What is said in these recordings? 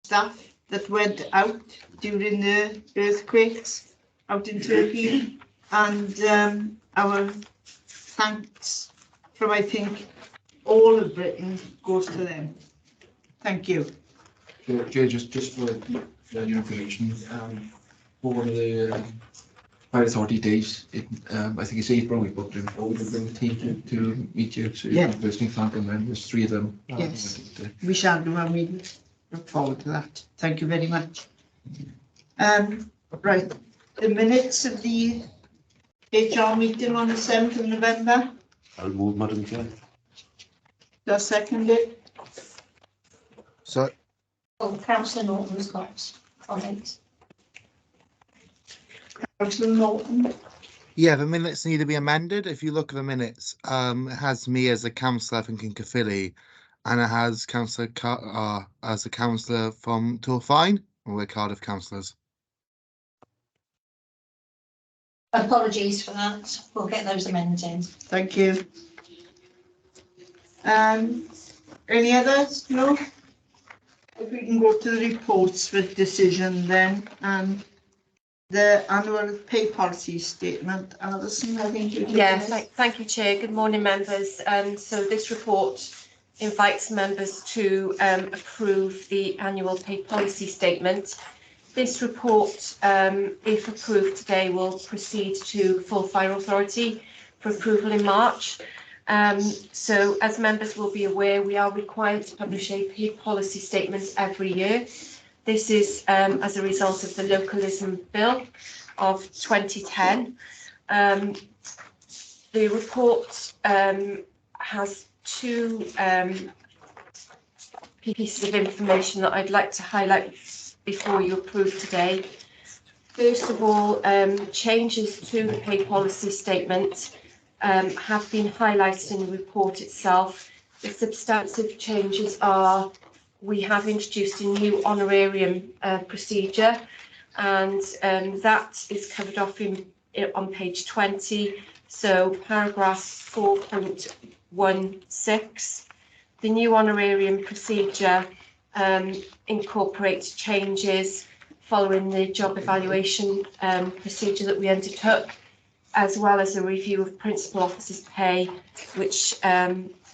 staff that went out during the earthquakes out in Turkey, and our thanks from, I think, all of Britain goes to them. Thank you. Jay, just for your information, for one of the Fire Authority days, I think it's April, we booked in. We will bring the team to meet you. So yeah, visiting thank them, and there's 3 of them. Yes, we shall do, and we look forward to that. Thank you very much. Right, the minutes of the HR meeting on the 7th of November. I'll move, Madam Chair. Just seconded. So, Councillor Norton's got comments. Councillor Norton. yeah, the minutes need to be amended. If you look at the minutes, it has me as a councillor, I think, in Caerphilly, and it has Councillor as a councillor from Torfaen, and we're Cardiff councillors. Apologies for that. We'll get those amendments in. Thank you. Any others? No? If we can go to the reports for decision then, and the annual pay policy statement. Alison, I think you can. Yes, thank you, Chair. Good morning, members. So this report invites members to approve the annual pay policy statement. This report, if approved today, will proceed to full Fire Authority for approval in March. So as members will be aware, we are required to publish a pay policy statement every year. This is as a result of the Localism Bill of 2010. The report has 2 pieces of information that I'd like to highlight before you approve today. First of all, changes to the pay policy statement have been highlighted in the report itself. The substantive changes are: we have introduced a new honorarium procedure, and that is covered off on page 20. So paragraph 4.16. The new honorarium procedure incorporates changes following the job evaluation procedure that we undertook, as well as a review of principal officers' pay, which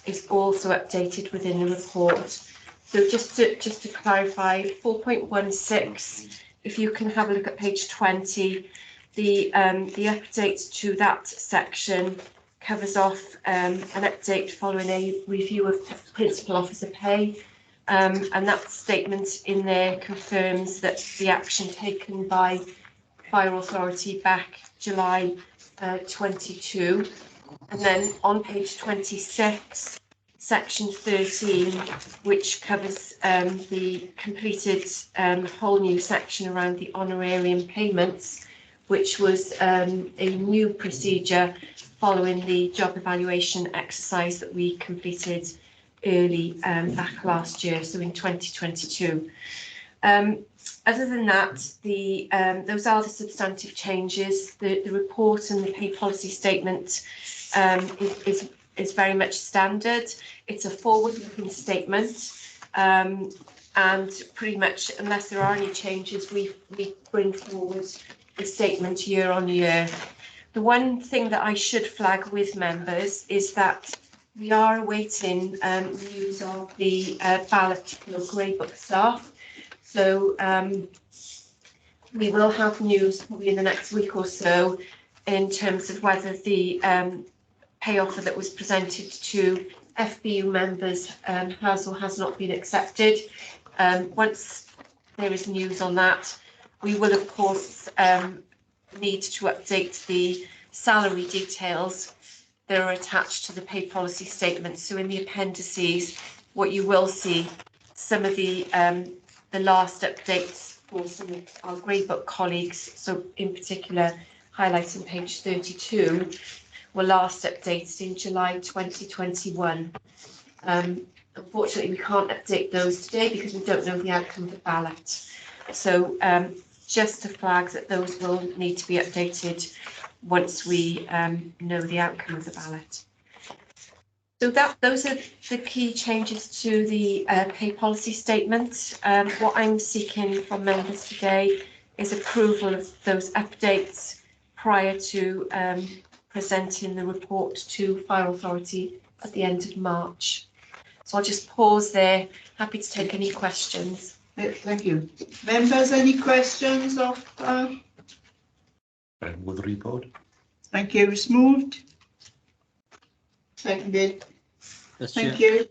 is also updated within the report. So just to clarify, 4.16, if you can have a look at page 20, the update to that section covers off an update following a review of principal officer pay, and that statement in there confirms that the action taken by Fire Authority back July 22. And then on page 26, section 13, which covers the completed whole new section around the honorarium payments, which was a new procedure following the job evaluation exercise that we completed early back last year, so in 2022. Other than that, those are the substantive changes. The report and the pay policy statement is very much standard. It's a forward-looking statement, and pretty much, unless there are any changes, we bring forward the statement year on year. The one thing that I should flag with members is that we are awaiting news of the ballot for Grey Book staff. So we will have news probably in the next week or so in terms of whether the pay offer that was presented to FBU members has or has not been accepted. Once there is news on that, we will of course need to update the salary details that are attached to the pay policy statement. So in the appendices, what you will see, some of the last updates for some of our Grey Book colleagues, so in particular highlighting page 32, were last updated in July 2021. Unfortunately, we can't update those today because we don't know the outcome of the ballot. So just to flag that those will need to be updated once we know the outcome of the ballot. So those are the key changes to the pay policy statement. What I'm seeking from members today is approval of those updates prior to presenting the report to Fire Authority at the end of March. So I'll just pause there. Happy to take any questions. Thank you. Members, any questions of? With the report. Thank you. It's moved. Seconded. Thank you.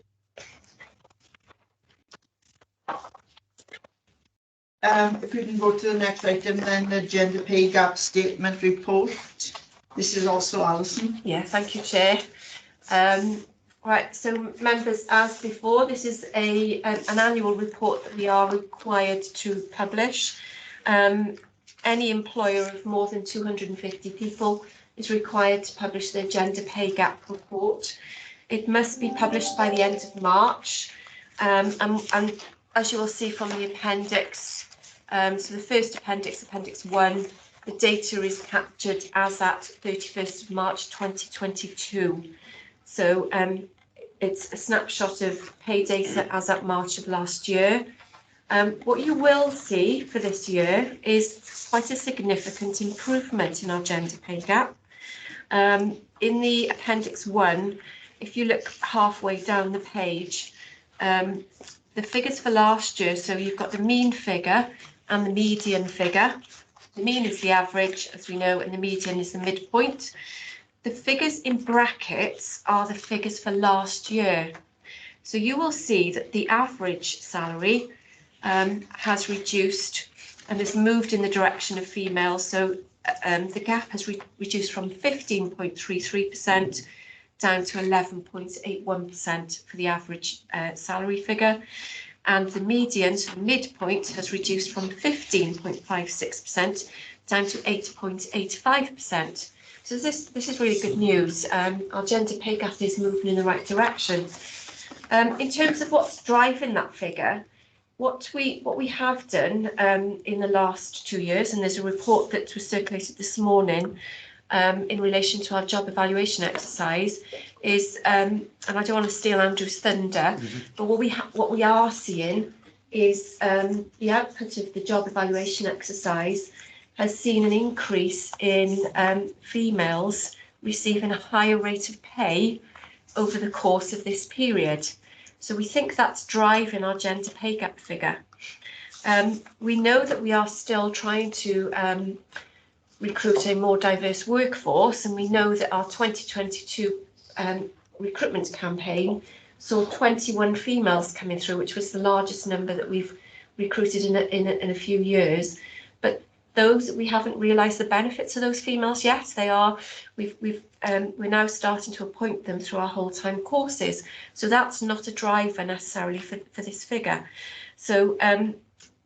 If we can go to the next item, then the gender pay gap statement report. This is also Alison. Yeah, thank you, Chair. Right, so members, as before, this is an annual report that we are required to publish. Any employer of more than 250 people is required to publish their gender pay gap report. It must be published by the end of March, and as you will see from the appendix, so the first appendix, Appendix 1, the data is captured as at 31st of March 2022. So it's a snapshot of pay data as at March of last year. What you will see for this year is quite a significant improvement in our gender pay gap. In the Appendix 1, if you look halfway down the page, the figures for last year, so you've got the mean figure and the median figure. The mean is the average, as we know, and the median is the midpoint. The figures in brackets are the figures for last year. So you will see that the average salary has reduced and has moved in the direction of females. So the gap has reduced from 15.33% down to 11.81% for the average salary figure. And the median, so the midpoint, has reduced from 15.56% down to 8.85%. So this is really good news. Our gender pay gap is moving in the right direction. In terms of what's driving that figure, what we have done in the last 2 years, and there's a report that was circulated this morning in relation to our job evaluation exercise, is, and I don't want to steal Andrew's thunder, but what we are seeing is the output of the job evaluation exercise has seen an increase in females receiving a higher rate of pay over the course of this period. So we think that's driving our gender pay gap figure. We know that we are still trying to recruit a more diverse workforce, and we know that our 2022 recruitment campaign saw 21 females coming through, which was the largest number that we've recruited in a few years. But those, we haven't realised the benefits of those females yet. They are, we're now starting to appoint them through our whole-time courses. So that's not a driver necessarily for this figure. So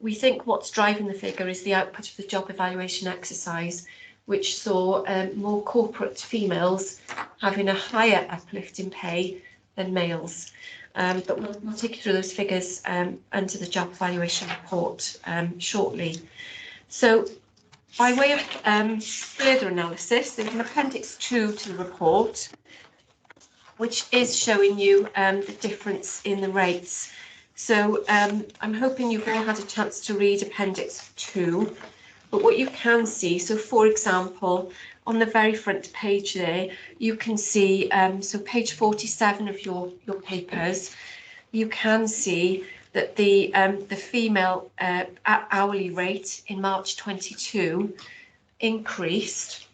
we think what's driving the figure is the output of the job evaluation exercise, which saw more corporate females having a higher uplift in pay than males. But we'll take you through those figures under the job evaluation report shortly. So by way of further analysis, there's an Appendix 2 to the report, which is showing you the difference in the rates. So I'm hoping you've all had a chance to read Appendix 2, but what you can see, so for example, on the very front page there, you can see, so page 47 of your papers, you can see that the female hourly rate in March 22 increased.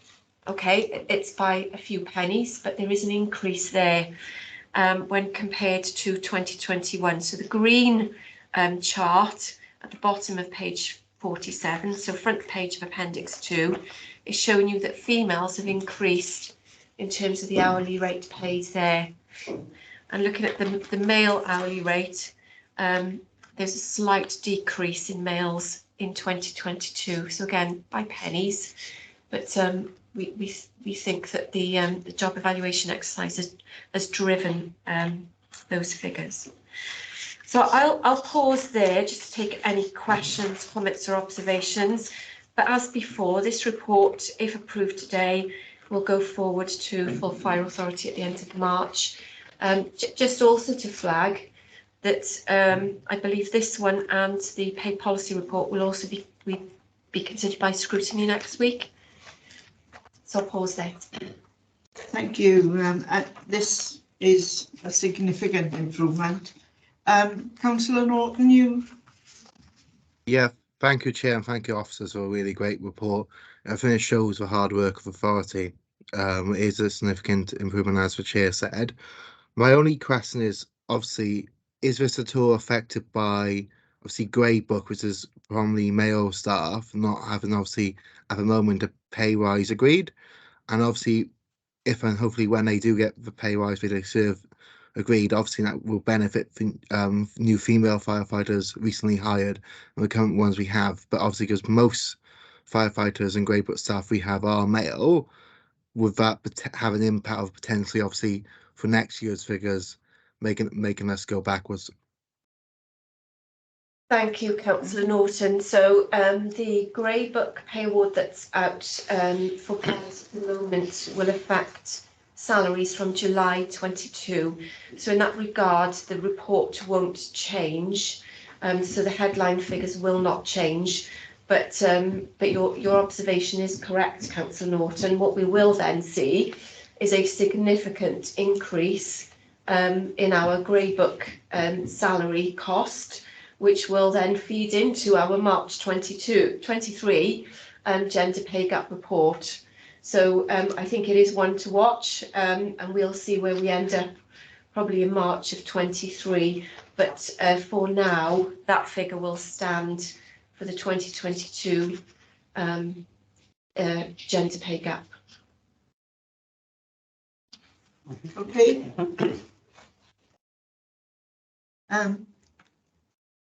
Okay, it's by a few pennies, but there is an increase there when compared to 2021. So the green chart at the bottom of page 47, so front page of Appendix 2, is showing you that females have increased in terms of the hourly rate paid there. And looking at the male hourly rate, there's a slight decrease in males in 2022. So again, by pennies, but we think that the job evaluation exercise has driven those figures. So I'll pause there just to take any questions, comments or observations. But as before, this report, if approved today, will go forward to full Fire Authority at the end of March. Just also to flag that I believe this one and the pay policy report will also be considered by scrutiny next week. So I'll pause there. Thank you. This is a significant improvement. Councillor Norton, you. Yeah, thank you, Chair, and thank you, officers, for a really great report. I think it shows the hard work of authority. It is a significant improvement, as the Chair said. My only question is, obviously, is this at all affected by, obviously, Grey Book, which is primarily male staff, not having, obviously, at the moment, a pay rise agreed? And obviously, if and hopefully when they do get the pay rise they deserve agreed, obviously that will benefit new female firefighters recently hired and the current ones we have. But obviously, because most firefighters and Grey Book staff we have are male, would that have an impact of potentially, obviously, for next year's figures, making us go backwards? Thank you, Councillor Norton. So the Grey Book pay award that's out for parents at the moment will affect salaries from July 22. So in that regard, the report won't change. So the headline figures will not change. But your observation is correct, Councillor Norton. What we will then see is a significant increase in our Grey Book salary cost, which will then feed into our March 23 gender pay gap report. So I think it is one to watch, and we'll see where we end up probably in March of 23. But for now, that figure will stand for the 2022 gender pay gap. Okay.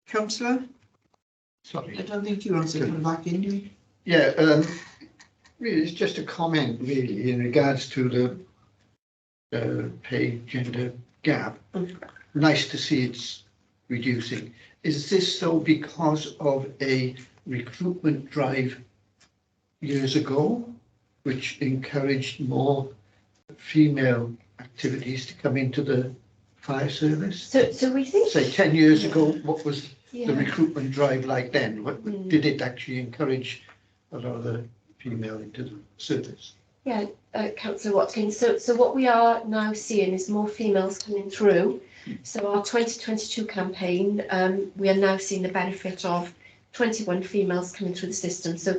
Councillor? Sorry. I don't think you want to come back in, do you? Yeah, really, it's just a comment, really, in regards to the pay gender gap. Nice to see it's reducing. Is this so because of a recruitment drive years ago, which encouraged more female activities to come into the fire service? So we think, Say 10 years ago, what was yeah, the recruitment drive like then? Did it actually encourage a lot of the female into the service? Yeah, Councillor Watkins. So what we are now seeing is more females coming through. So our 2022 campaign, we are now seeing the benefit of 21 females coming through the system. So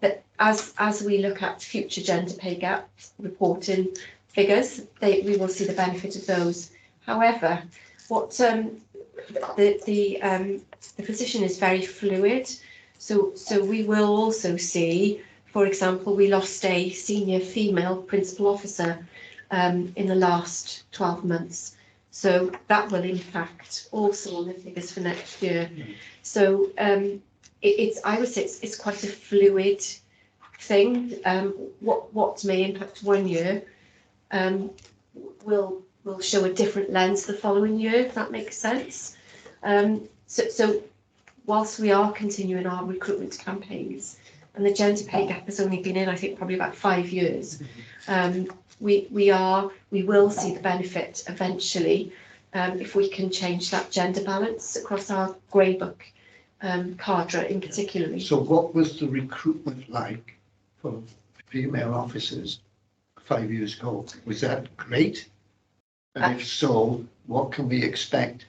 that as we look at future gender pay gap reporting figures, we will see the benefit of those. However, what the position is very fluid. So we will also see, for example, we lost a senior female principal officer in the last 12 months. So that will impact also on the figures for next year. So I would say it's quite a fluid thing. What may impact one year will show a different lens the following year, if that makes sense. So whilst we are continuing our recruitment campaigns, and the gender pay gap has only been in, I think, probably about 5 years, we will see the benefit eventually if we can change that gender balance across our Grey Book cadre in particular. So what was the recruitment like for female officers 5 years ago? Was that great? And if so, what can we expect?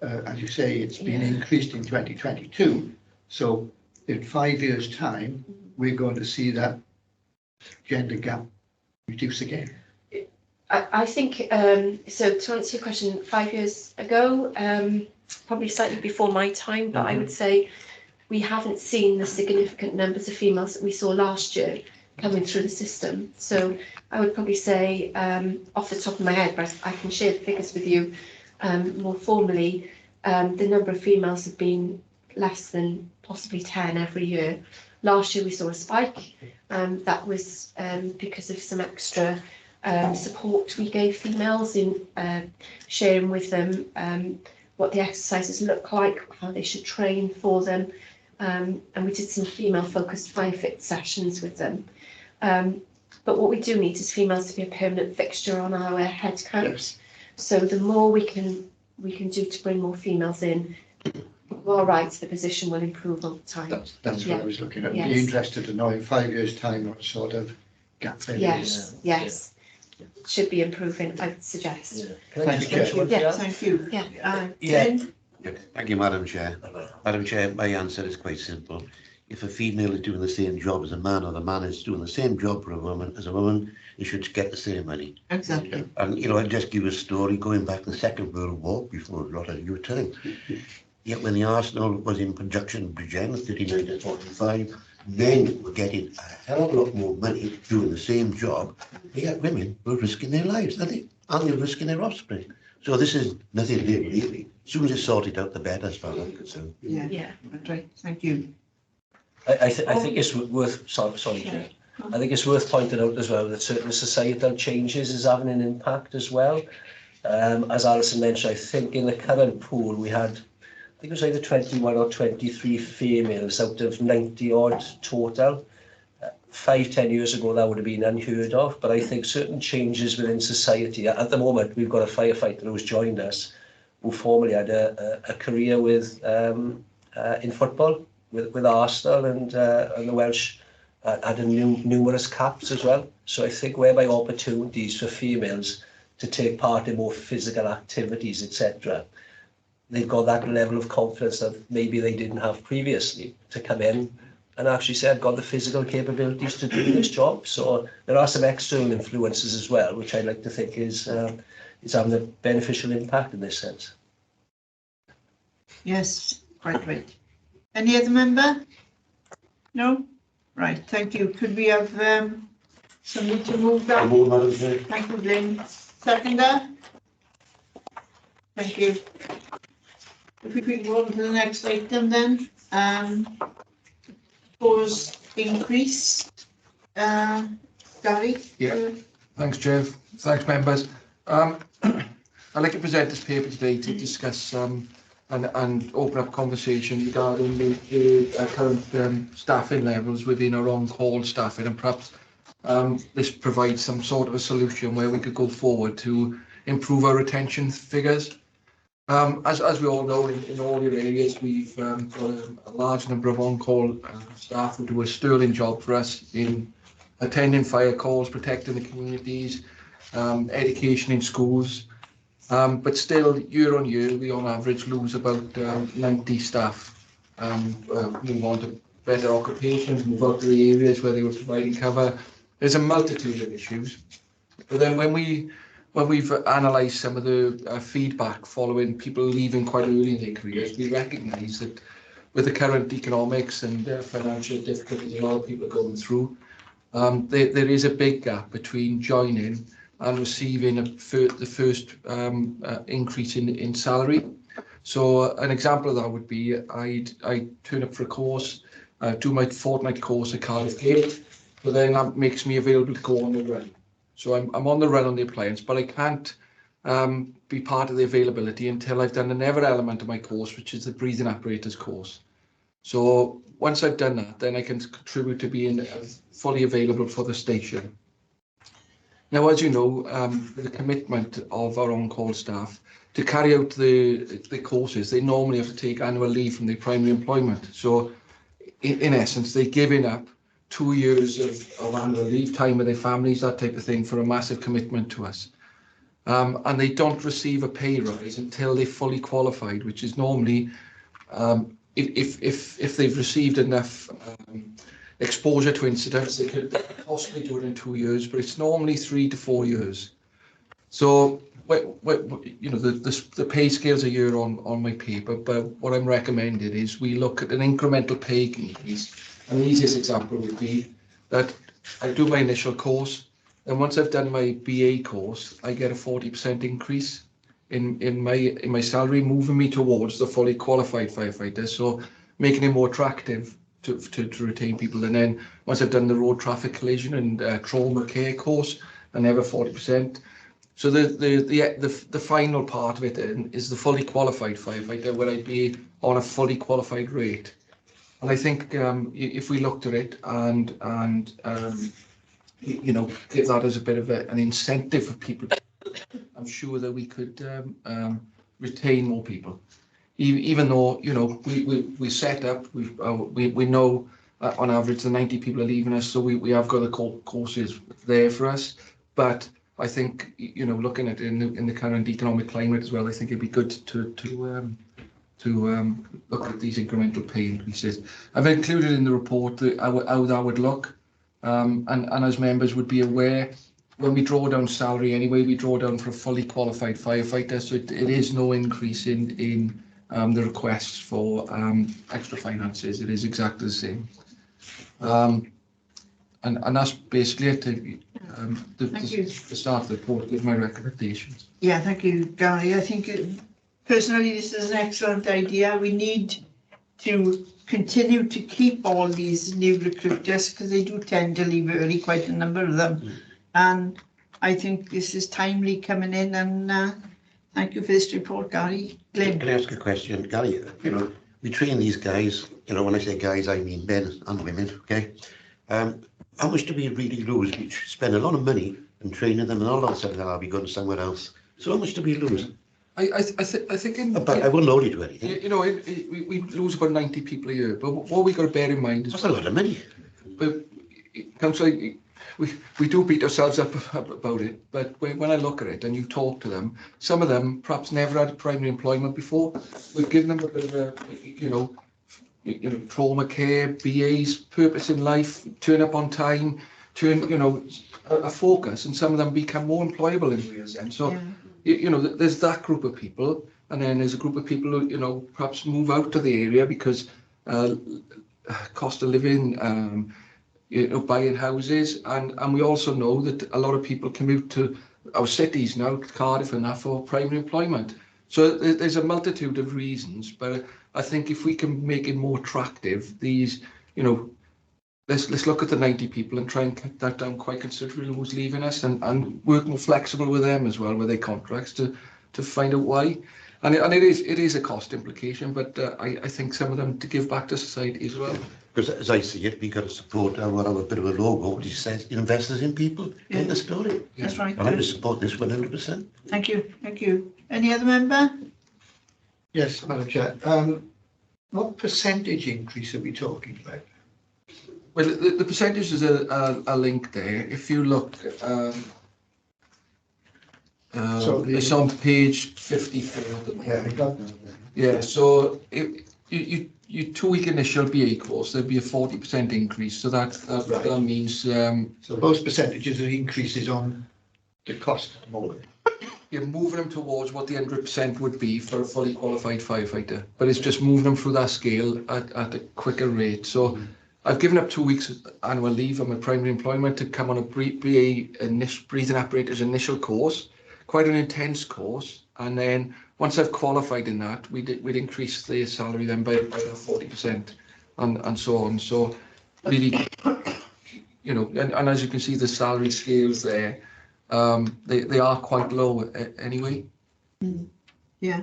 As you say, it's been increased in 2022. So in 5 years' time, we're going to see that gender gap reduce again. I think, so to answer your question, 5 years ago, probably slightly before my time, but I would say we haven't seen the significant numbers of females that we saw last year coming through the system. So I would probably say, off the top of my head, but I can share the figures with you more formally, the number of females have been less than possibly 10 every year. Last year we saw a spike, that was because of some extra support we gave females in sharing with them what the exercises look like, how they should train for them, and we did some female focused FireFit sessions with them. But what we do need is females to be a permanent fixture on our head count. Yes. So the more we can do to bring more females in, you're right, the position will improve over time. That's what I was looking at. I'd Yes. be interested to know in 5 years' time what sort of gap there is. Yes, yes. Should be improving, I'd suggest. Yeah. Can I just Thank mention one you. thing? Thank you. Yeah. Jen? Thank you, Madam Chair. Madam Chair, my answer is quite simple. If a female is doing the same job as a man, or the man is doing the same job for a woman as a woman, you should get the same money. Exactly. And, you know, I'll just give you a story going back to the Second World War, before a lot of you were telling. Yet when the Arsenal was in conjunction with Bridgend, 39 to 45, men were getting a hell of a lot more money doing the same job, yet women were risking their lives, and they were risking their offspring. So this is nothing new, really. As soon as it's sorted out, the better, as far as I'm concerned. Yeah. Right, thank you. I think it's worth, sorry, Chair. I think it's worth pointing out as well that certain societal changes is having an impact as well. As Alison mentioned, I think in the current pool we had, I think it was either 21 or 23 females out of 90 odd total. 5-10 years ago that would have been unheard of, but I think certain changes within society, at the moment we've got a firefighter who's joined us who formerly had a career with in football with Arsenal, and the Welsh had numerous caps as well. So I think whereby opportunities for females to take part in more physical activities, etc., they've got that level of confidence that maybe they didn't have previously to come in and actually say, I've got the physical capabilities to do this job. So there are some external influences as well, which I'd like to think is having a beneficial impact in this sense. Yes, quite right. Any other member? No? Right, thank you. Could we have somebody to move that? Madam Chair. Thank you, Lynn. Seconder? Thank you. If we could go on to the next item then, proposed increase, Gary? Yeah. Thanks, Chair. Thanks, members. I'd like to present this paper today to discuss and open up conversation regarding the current staffing levels within our on-call staffing, and perhaps this provides some sort of a solution where we could go forward to improve our retention figures. As we all know, in all your areas, we've got a large number of on-call staff who do a sterling job for us in attending fire calls, protecting the communities, education in schools. But still, year on year, we on average lose about 90 staff. Move on to better occupations, move out to the areas where they were providing cover. There's a multitude of issues. But then when we've analysed some of the feedback following people leaving quite early in their careers, we recognise that with the current economics and financial difficulties a lot of people are going through, there is a big gap between joining and receiving the first increase in salary. So an example of that would be I turn up for a course, do my fortnight course at Cardiff Gate, but then that makes me available to go on the run. So I'm on the run on the appliance, but I can't be part of the availability until I've done another element of my course, which is the breathing apparatus course. So once I've done that, then I can contribute to being fully available for the station. Now, as you know, the commitment of our on-call staff to carry out the courses, they normally have to take annual leave from their primary employment. So in essence, they're giving up 2 years of annual leave time with their families, that type of thing, for a massive commitment to us. And they don't receive a pay rise until they're fully qualified, which is normally, if they've received enough exposure to incidents, they could possibly do it in 2 years, but it's normally 3 to 4 years. So, you know, the pay scales are here on my paper, but what I'm recommending is we look at an incremental pay increase. And the easiest example would be that I do my initial course, and once I've done my BA course, I get a 40% increase in my salary, moving me towards the fully qualified firefighter, so making it more attractive to retain people. And then once I've done the road traffic collision and trauma care course, another 40%. So the final part of it is the fully qualified firefighter, where I'd be on a fully qualified rate. And I think if we looked at it and you know, give that as a bit of an incentive for people I'm sure that we could retain more people. Even though, you know, we set up, we know on average the 90 people are leaving us, so we have got the courses there for us. But I think, you know, looking at it in the current economic climate as well, I think it'd be good to look at these incremental pay increases. I've included in the report how that would look, and as members would be aware, when we draw down salary anyway, we draw down for a fully qualified firefighter, so it is no increase in the requests for extra finances. It is exactly the same. And that's basically it. The start of the report with my recommendations. Yeah, thank you, Gary. I think personally this is an excellent idea. We need to continue to keep all these new recruiters because they do tend to leave early, quite a number of them. And I think this is timely coming in, and thank you for this report, Gary. Glenn. Can I ask a question? Gary, you know, we train these guys, you know, when I say guys, I mean men and women, okay? How much do we really lose? We spend a lot of money in training them, and all of a sudden, I'll be going somewhere else. So how much do we lose? I think But I wouldn't hold you to anything. You know, we lose about 90 people a year, but what we got to bear in mind is That's a lot of money. But Councillor, we do beat ourselves up about it, but when I look at it and you talk to them, some of them perhaps never had primary employment before. We've given them a bit of a, you know, trauma care, BAs, purpose in life, turn up on time, you know, a focus, and some of them become more employable in years. And so, you know, there's that group of people, and then there's a group of people who, you know, perhaps move out to the area because cost of living, you know, buying houses, and we also know that a lot of people commute to our cities now, Cardiff and that, for primary employment. So there's a multitude of reasons, but I think if we can make it more attractive, these, you know, let's look at the 90 people and try and cut that down quite considerably who's leaving us, and work more flexible with them as well with their contracts to find out why. And it is a cost implication, but I think some of them to give back to society as well. Because as I see it, we got to support our bit of a logo which says investors in people. In the story. That's right. And I would support this 100%. Thank you, thank you. Any other member? Yes, Madam Chair. What percentage increase are we talking about? Well, the percentages are linked there. If you look, it's on page 54. Yeah, I got that. Yeah, so your 2-week initial BA course, there'd be a 40% increase. So that means So those percentages are increases on the cost at the moment. you're moving them towards what the 100% would be for a fully qualified firefighter, but it's just moving them through that scale at a quicker rate. So I've given up 2 weeks annual leave on my primary employment to come on a breathing apparatus initial course, quite an intense course, and then once I've qualified in that, we'd increase the salary then by 40% and so on. So really, you know, and as you can see, the salary scales there, they are quite low anyway. Yeah.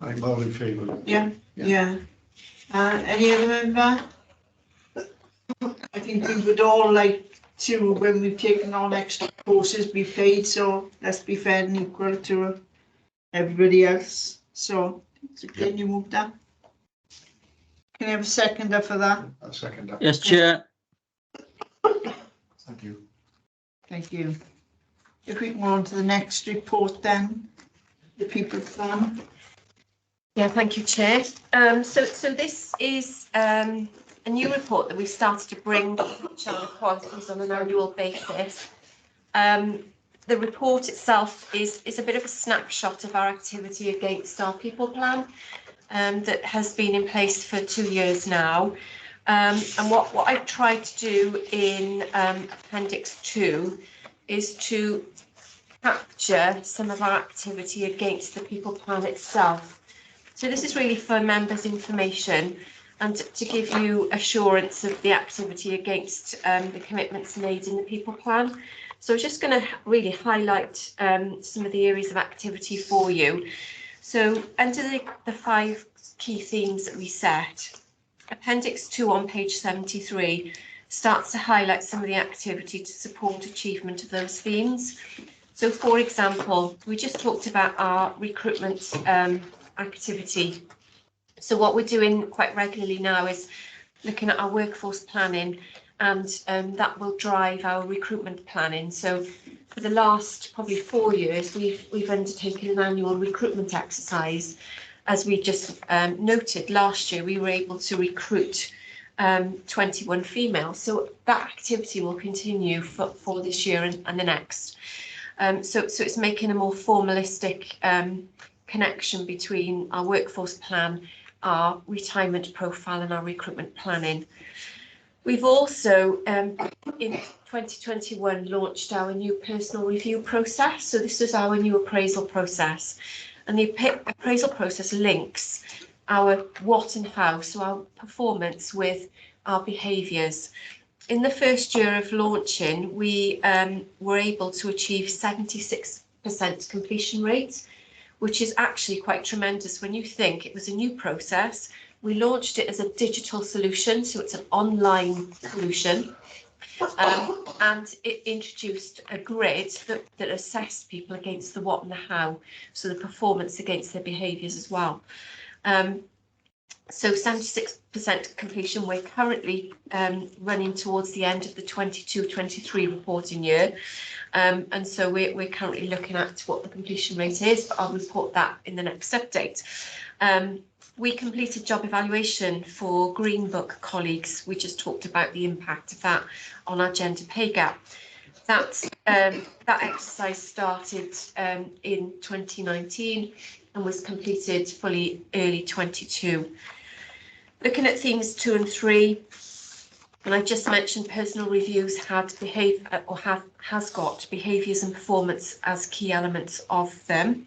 I'm all in favour of it. Yeah. Any other member? I think we would all like to, when we've taken on extra courses, be paid, so let's be fair and equal to everybody else. So, can you move that? Can I have a seconder for that? I'll second that. Yes, Chair. Thank you. Thank you. If we can go on to the next report then, the people plan. Yeah, thank you, Chair. So this is a new report that we've started to bring to child equalities on an annual basis. The report itself is a bit of a snapshot of our activity against our people plan that has been in place for 2 years now. And what I've tried to do in Appendix 2 is to capture some of our activity against the people plan itself. So this is really for members' information and to give you assurance of the activity against the commitments made in the people plan. So I'm just going to really highlight some of the areas of activity for you. So under the 5 key themes that we set, Appendix 2 on page 73 starts to highlight some of the activity to support achievement of those themes. So, for example, we just talked about our recruitment activity. So what we're doing quite regularly now is looking at our workforce planning, and that will drive our recruitment planning. So for the last probably 4 years, we've undertaken an annual recruitment exercise. As we just noted, last year we were able to recruit 21 females. So that activity will continue for this year and the next. So it's making a more formalistic connection between our workforce plan, our retirement profile and our recruitment planning. We've also, in 2021, launched our new personal review process. So this is our new appraisal process. And the appraisal process links our what and how, so our performance with our behaviours. In the first year of launching, we were able to achieve 76% completion rate, which is actually quite tremendous when you think it was a new process. We launched it as a digital solution, so it's an online solution, and it introduced a grid that assessed people against the what and the how, so the performance against their behaviours as well. So 76% completion. We're currently running towards the end of the 22-23 reporting year, and so we're currently looking at what the completion rate is, but I'll report that in the next update. We completed job evaluation for Green Book colleagues. We just talked about the impact of that on our gender pay gap. That exercise started in 2019 and was completed fully early 22. Looking at themes 2 and 3, and I just mentioned personal reviews has got behaviours and performance as key elements of them.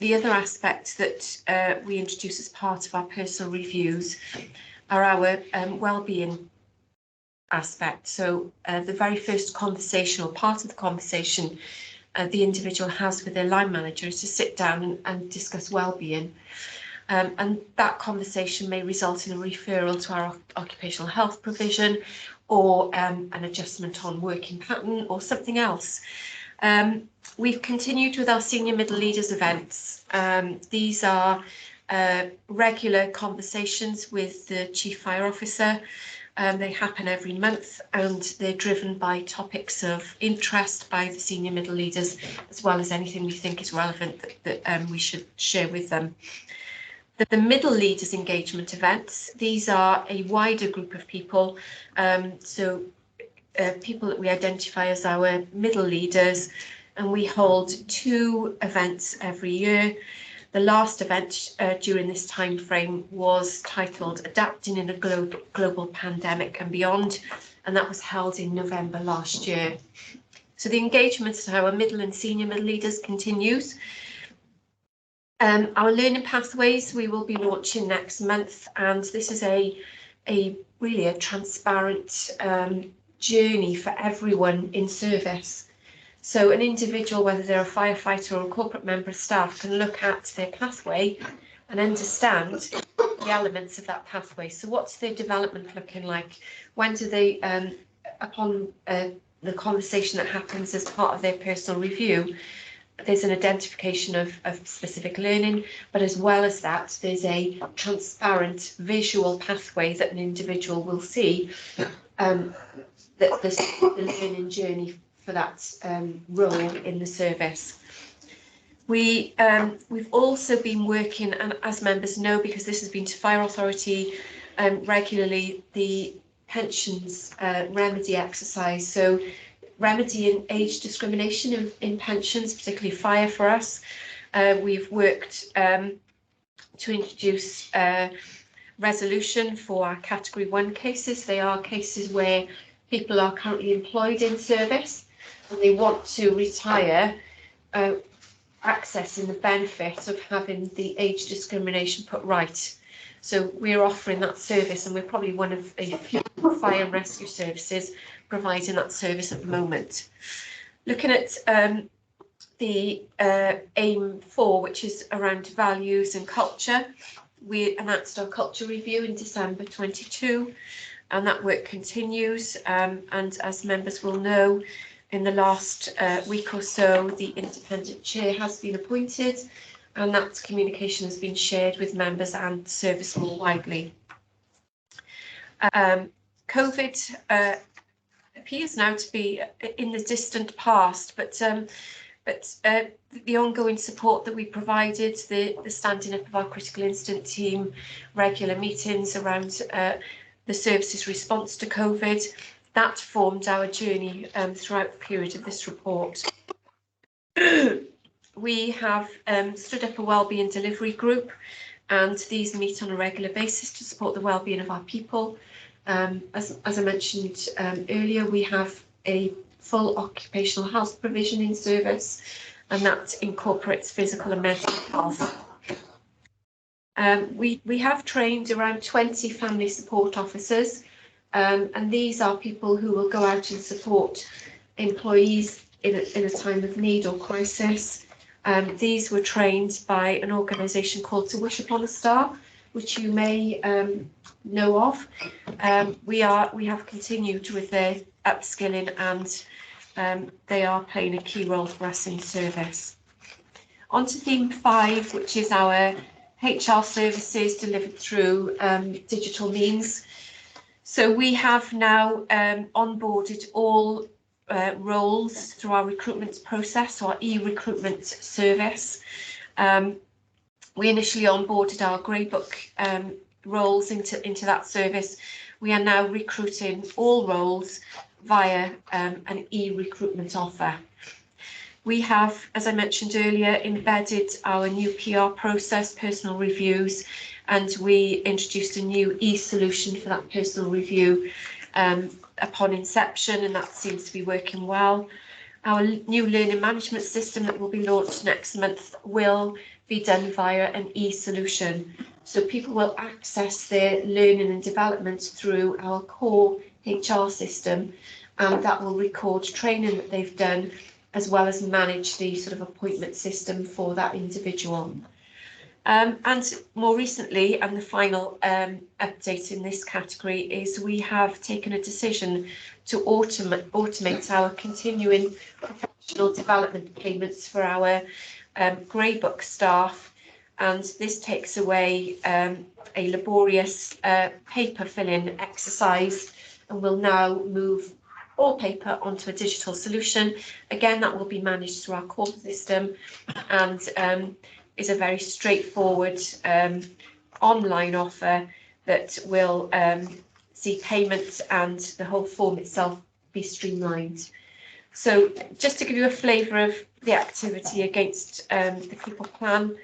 The other aspect that we introduce as part of our personal reviews are our wellbeing aspect. So the very first conversation, or part of the conversation the individual has with their line manager, is to sit down and discuss wellbeing. And that conversation may result in a referral to our occupational health provision, or an adjustment on working pattern, or something else. We've continued with our senior middle leaders events. These are regular conversations with the Chief Fire Officer. They happen every month, and they're driven by topics of interest by the senior middle leaders, as well as anything we think is relevant that we should share with them. The middle leaders engagement events, these are a wider group of people, people that we identify as our middle leaders, and we hold 2 events every year. The last event during this time frame was titled Adapting in a Global Pandemic and Beyond, and that was held in November last year. So the engagement of our middle and senior middle leaders continues. Our learning pathways we will be launching next month, and this is really a transparent journey for everyone in service. So an individual, whether they're a firefighter or a corporate member of staff, can look at their pathway and understand the elements of that pathway. So what's their development looking like? When do they, upon the conversation that happens as part of their personal review, there's an identification of specific learning, but as well as that, there's a transparent visual pathway that an individual will see, the learning journey for that role in the service. We've also been working, and as members know, because this has been to Fire Authority regularly, the pensions remedy exercise. So remedying age discrimination in pensions, particularly fire for us. We've worked to introduce resolution for our Category 1 cases. They are cases where people are currently employed in service and they want to retire, accessing the benefit of having the age discrimination put right. So we're offering that service, and we're probably one of a few fire and rescue services providing that service at the moment. Looking at the aim 4, which is around values and culture, we announced our culture review in December 22, and that work continues. And as members will know, in the last week or so, the independent chair has been appointed, and that communication has been shared with members and service more widely. COVID appears now to be in the distant past, but the ongoing support that we provided, the standing up of our critical incident team, regular meetings around the service's response to COVID, that formed our journey throughout the period of this report. We have stood up a wellbeing delivery group, and these meet on a regular basis to support the wellbeing of our people. As I mentioned earlier, we have a full occupational health provisioning service, and that incorporates physical and mental health. We have trained around 20 family support officers, and these are people who will go out and support employees in a time of need or crisis. These were trained by an organisation called To Wish Upon a Star, which you may know of. We have continued with their upskilling, and they are playing a key role for us in service. On to theme 5, which is our HR services delivered through digital means. So we have now onboarded all roles through our recruitment process, or our e-recruitment service. We initially onboarded our grey book roles into that service. We are now recruiting all roles via an e-recruitment offer. We have, as I mentioned earlier, embedded our new PR process, personal reviews, and we introduced a new e-solution for that personal review upon inception, and that seems to be working well. Our new learning management system that will be launched next month will be done via an e-solution. So people will access their learning and development through our core HR system, and that will record training that they've done, as well as manage the sort of appointment system for that individual. And more recently, and the final update in this category, is we have taken a decision to automate our continuing professional development payments for our grey book staff, and this takes away a laborious paper filling exercise, and will now move all paper onto a digital solution. Again, that will be managed through our core system, and is a very straightforward online offer that will see payments and the whole form itself be streamlined. So just to give you a flavour of the activity against the people plan,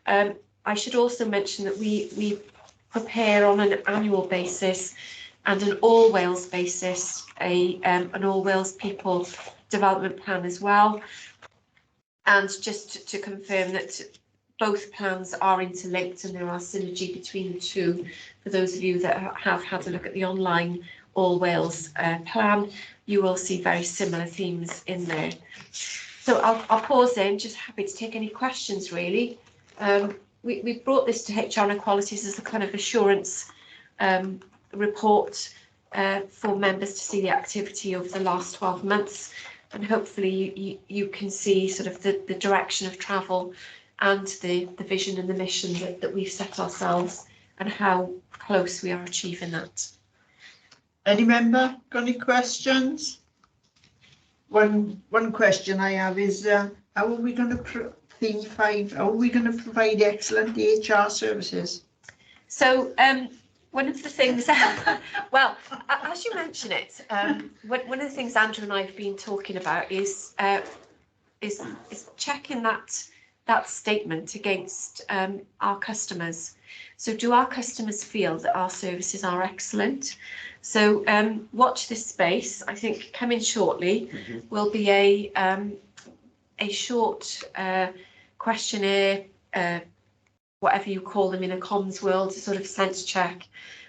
I should also mention that we prepare on an annual basis and an all Wales basis an all Wales people development plan as well. And just to confirm that both plans are interlinked and there are synergy between the two. For those of you that have had a look at the online All Wales plan, you will see very similar themes in there. So I'll pause then, just happy to take any questions really. We brought this to HR and Equalities as a kind of assurance report for members to see the activity over the last 12 months, and hopefully you can see sort of the direction of travel and the vision and the mission that we've set ourselves, and how close we are achieving that. Any member got any questions? One question I have is how are we going to theme 5? How are we going to provide excellent HR services? So one of the things, well, as you mention it, one of the things Andrew and I have been talking about is checking that statement against our customers. So do our customers feel that our services are excellent? So watch this space. I think coming shortly will be a short questionnaire, whatever you call them in a comms world, a sort of sense check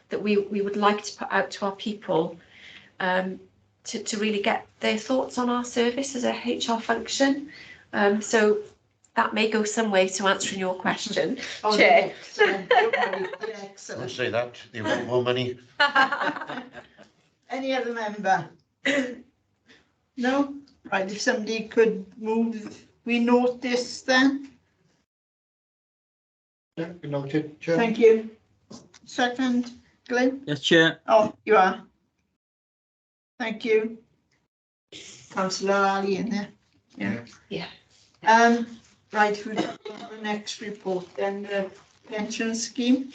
that we would like to put out to our people to really get their thoughts on our service as a HR function. So that may go some way to answering your question, Chair. Excellent. Don't say that, they want more money. Any other member? No? Right, if somebody could move, we note this then. Yeah, noted, Chair. Thank you. Second, Glenn? Yes, Chair. Oh, you are. Thank you. Councillor Ali in there. Yeah. Yeah. Right, we've got the next report then, the pension scheme.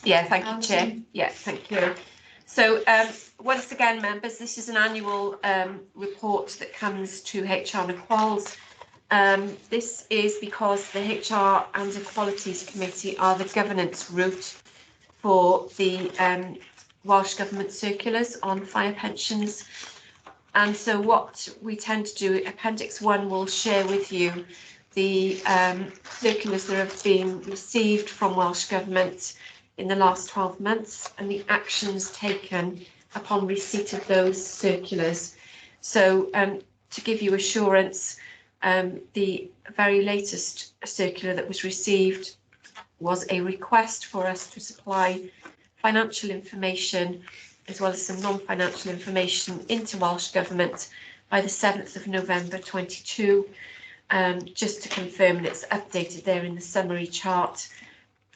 Yeah, thank you, Chair. Alison? Yeah, thank you. So once again, members, this is an annual report that comes to HR and Equals. This is because the HR and Equalities Committee are the governance route for the Welsh Government circulars on fire pensions. And so what we tend to do, Appendix 1 will share with you the circulars that have been received from Welsh Government in the last 12 months and the actions taken upon receipt of those circulars. So to give you assurance, the very latest circular that was received was a request for us to supply financial information as well as some non-financial information into Welsh Government by the 7th of November 22. Just to confirm, and it's updated there in the summary chart,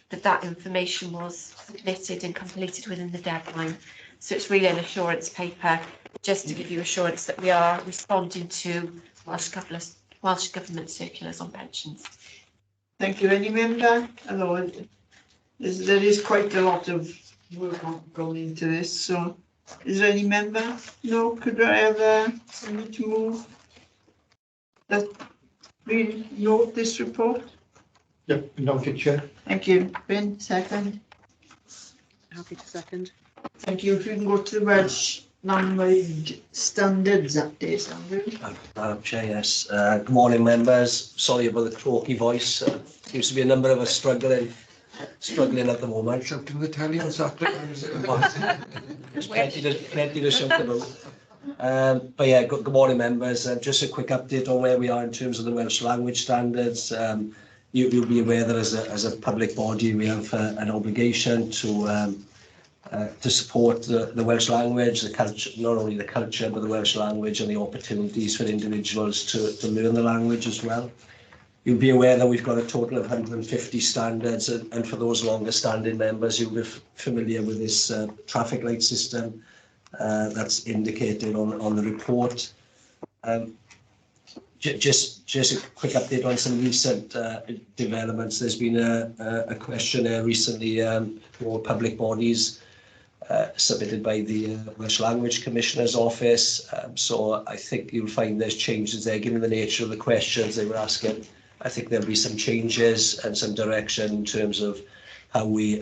that information was submitted and completed within the deadline. So it's really an assurance paper, just to give you assurance that we are responding to Welsh Government circulars on pensions. Thank you. Any member? Hello. There is quite a lot of work going into this, so is there any member? No? Could I have somebody to move that we note this report? Yeah, noted, Chair. Thank you. Ben, second. Happy to second. Thank you. If you can go to the Welsh language standards update, Andrew. Madam Chair, yes. Good morning, members. Sorry about the croaky voice. Seems to be a number of us struggling at the moment. Shouting the telly on Saturday. There's plenty to shout about. But yeah, good morning, members. Just a quick update on where we are in terms of the Welsh language standards. You'll be aware that as a public body, we have an obligation to support the Welsh language, the culture, not only the culture, but the Welsh language and the opportunities for individuals to learn the language as well. You'll be aware that we've got a total of 150 standards, and for those longer standing members, you'll be familiar with this traffic light system that's indicated on the report. Just a quick update on some recent developments. There's been a questionnaire recently for public bodies submitted by the Welsh Language Commissioner's Office. So I think you'll find there's changes there, given the nature of the questions they were asking. I think there'll be some changes and some direction in terms of how we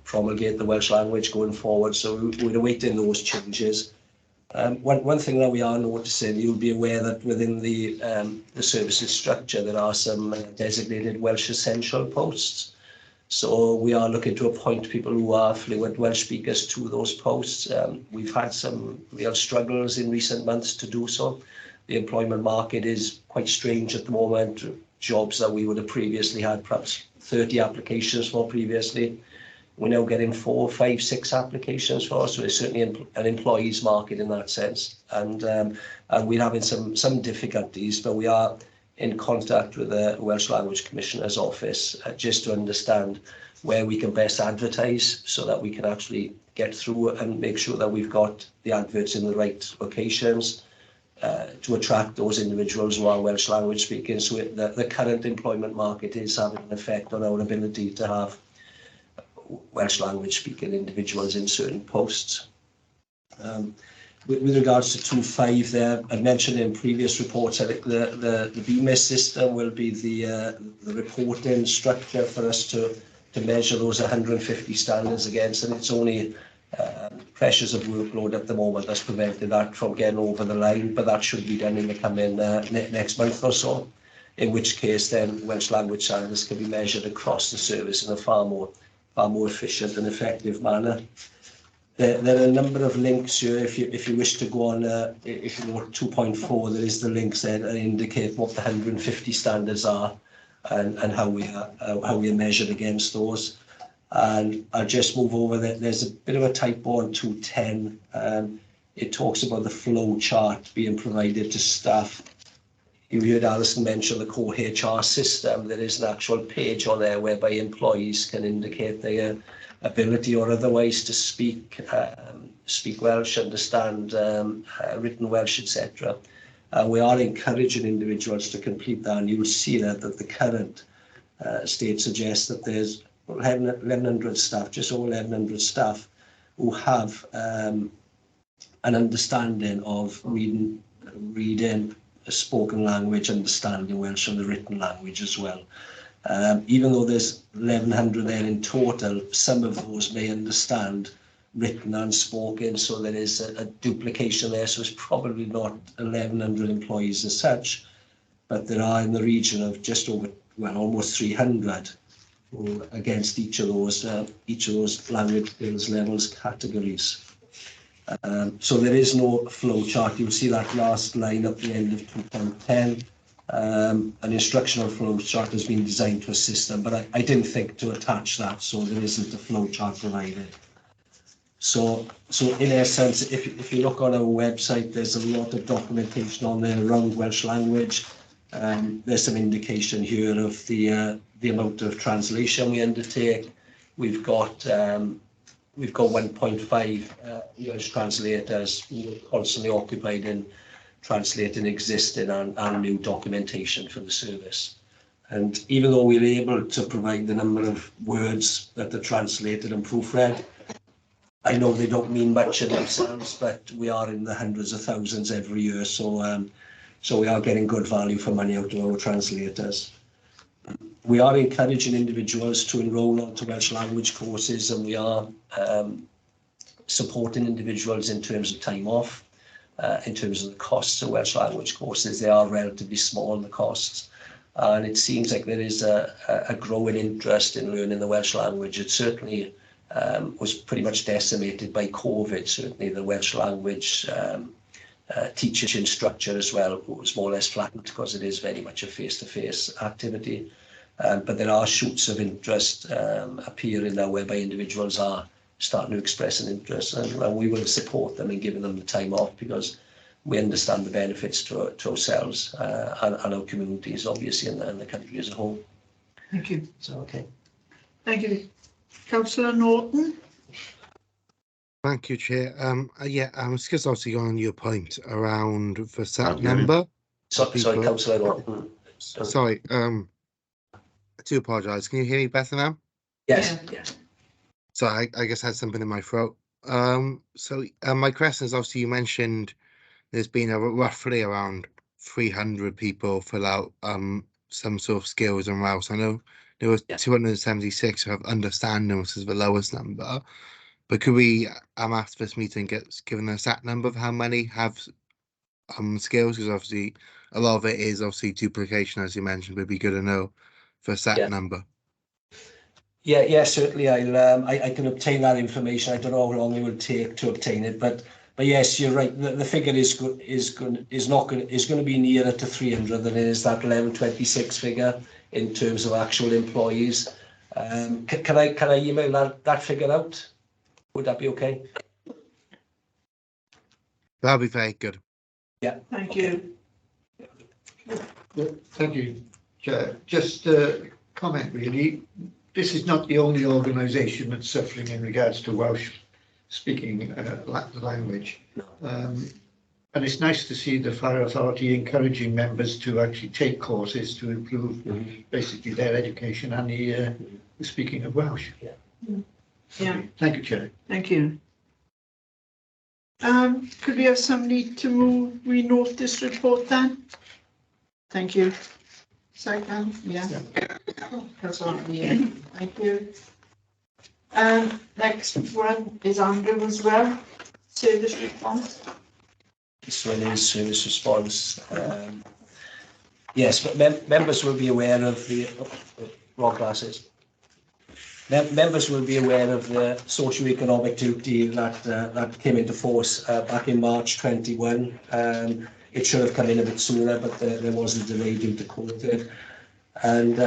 promulgate the Welsh language going forward. So we're awaiting those changes. One thing that we are noticing, you'll be aware that within the services structure, there are some designated Welsh essential posts. So we are looking to appoint people who are fluent Welsh speakers to those posts. We've had some real struggles in recent months to do so. The employment market is quite strange at the moment. Jobs that we would have previously had perhaps 30 applications for previously, we're now getting 4, 5, 6 applications for. So it's certainly an employees market in that sense. And we're having some difficulties, but we are in contact with the Welsh Language Commissioner's Office just to understand where we can best advertise so that we can actually get through and make sure that we've got the adverts in the right locations to attract those individuals who are Welsh language speaking. So the current employment market is having an effect on our ability to have Welsh language speaking individuals in certain posts. With regards to 2.5 there, I mentioned in previous reports, I think the BMIS system will be the reporting structure for us to measure those 150 standards against, and it's only pressures of workload at the moment that's prevented that from getting over the line, but that should be done in the coming next month or so, in which case then Welsh language standards can be measured across the service in a far more efficient and effective manner. There are a number of links here. If you wish to go on, if you go 2.4, there is the links there that indicate what the 150 standards are and how we are measured against those. And I'll just move over there. There's a bit of a typo on 2.10. It talks about the flow chart being provided to staff You heard Alison mention the core HR system. There is an actual page on there whereby employees can indicate their ability or otherwise to speak Welsh, understand written Welsh, etc. We are encouraging individuals to complete that, and you will see that the current state suggests that there's 1,100 staff, just over 1,100 staff, who have an understanding of reading a spoken language, understanding Welsh, and the written language as well. Even though there's 1,100 there in total, some of those may understand written and spoken, so there is a duplication there, so it's probably not 1,100 employees as such, but there are in the region of just over, well, almost 300 against each of those language skills levels categories. So there is no flow chart. You'll see that last line at the end of 2.10. An instructional flow chart has been designed to assist them, but I didn't think to attach that, so there isn't a flow chart provided. So in essence, if you look on our website, there's a lot of documentation on there around Welsh language. There's some indication here of the amount of translation we undertake. We've got 1.5 Welsh translators who are constantly occupied in translating existing and new documentation for the service. And even though we're able to provide the number of words that are translated and proofread, I know they don't mean much in themselves, but we are in the hundreds of thousands every year, so we are getting good value for money out of our translators. We are encouraging individuals to enrol onto Welsh language courses, and we are supporting individuals in terms of time off, in terms of the costs of Welsh language courses. They are relatively small, the costs, and it seems like there is a growing interest in learning the Welsh language. It certainly was pretty much decimated by COVID. Certainly the Welsh language teaching structure as well was more or less flattened because it is very much a face-to-face activity. But there are shoots of interest appearing now whereby individuals are starting to express an interest, and we will support them in giving them the time off because we understand the benefits to ourselves and our communities, obviously, and the country as a whole. Thank you. So, okay. Thank you. Councillor Norton. Thank you, Chair. Yeah, just obviously on your point around the SAT Okay. number. Sorry, Councillor Norton. Sorry, I do apologise. Can you hear me better now? Yes. Yeah. So I guess I had something in my throat. So my question is, obviously you mentioned there's been roughly around 300 people fill out some sort of skills in Welsh. I know there was 276 who have understanding, which is the lowest number. But could we, after this meeting, get given a SAT number of how many have skills? Because obviously a lot of it is obviously duplication, as you mentioned. Would be good to know for a SAT number. Yeah, certainly. I can obtain that information. I don't know how long it will take to obtain it, but yes, you're right. The figure is going to be nearer to 300 than it is that 1126 figure in terms of actual employees. Can I email that figure out? Would that be okay? That'll be very good. Yeah. Thank you. Thank you, Chair. Just a comment, really. This is not the only organisation that's suffering in regards to Welsh speaking language. And it's nice to see the Fire Authority encouraging members to actually take courses to improve basically their education and the speaking of Welsh. Yeah. Thank you, Chair. Thank you. Could we have somebody to re-note this report then? Thank you. Second, yeah. Thank you. Next one is Andrew as well. Service response. This one is service response. Yes, but members will be aware of the wrong glasses. Members will be aware of the socio-economic duty that came into force back in March 21. It should have come in a bit sooner, but there was a delay due to COVID. And